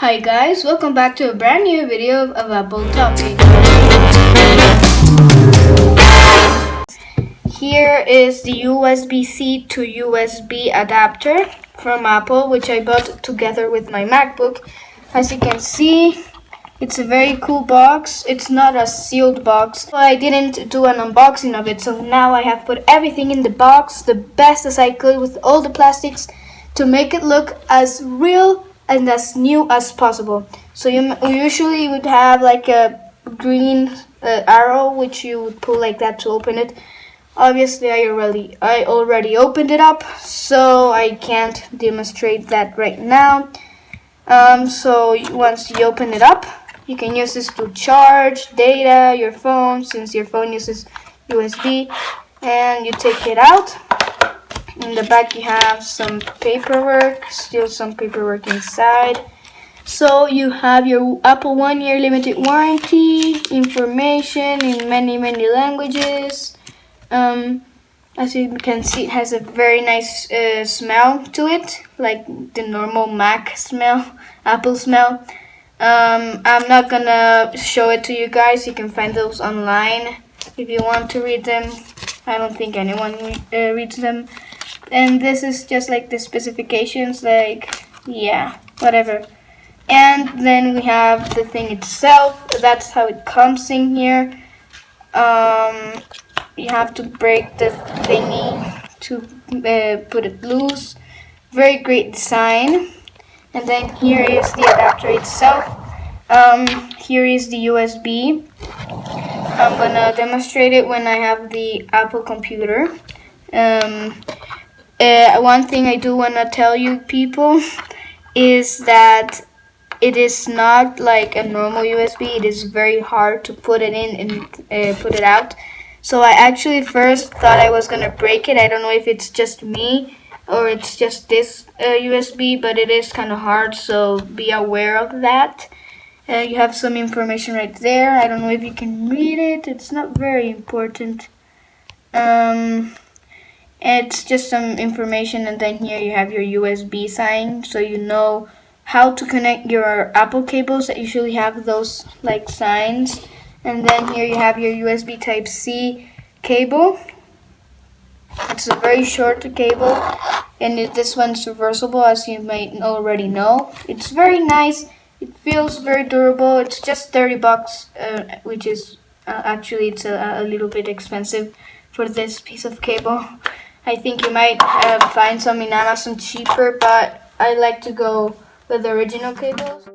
Hi guys, welcome back to a brand new video of Apple Topic. Here is the USB-C to USB adapter from Apple, which I bought together with my MacBook. As you can see, it's a very cool box. It's not a sealed box. I didn't do an unboxing of it, so now I have put everything in the box the best as I could with all the plastics to make it look as real and as new as possible. So you usually would have like a green arrow which you would pull like that to open it. Obviously I already opened it up, so I can't demonstrate that right now. So once you open it up, you can use this to charge data, your phone, since your phone uses USB, and you take it out. In the back you have some paperwork, still some paperwork inside. So you have your Apple 1-year limited warranty, information in many languages. As you can see, it has a very nice smell to it, like the normal Mac smell, Apple smell. I'm not gonna show it to you guys. You can find those online if you want to read them. I don't think anyone reads them. And this is just like the specifications, like, yeah, whatever. And then we have the thing itself. That's how it comes in here. You have to break the thingy to put it loose. Very great design. And then here is the adapter itself. Here is the USB. I'm gonna demonstrate it when I have the Apple computer. One thing I do want to tell you people is that it is not like a normal USB. It is very hard to put it in and put it out. So I actually first thought I was gonna break it. I don't know if it's just me or it's just this USB, but it is kind of hard, so be aware of that. You have some information right there. I don't know if you can read it. It's not very important. It's just some information, and then here you have your USB sign, so you know how to connect your Apple cables that usually have those like signs. And then here you have your USB Type-C cable. It's a very short cable, and this one's reversible, as you might already know. It's very nice. It feels very durable. It's just $30, which is actually it's a little bit expensive for this piece of cable. I think you might find some in Amazon cheaper, but I like to go with the original cables.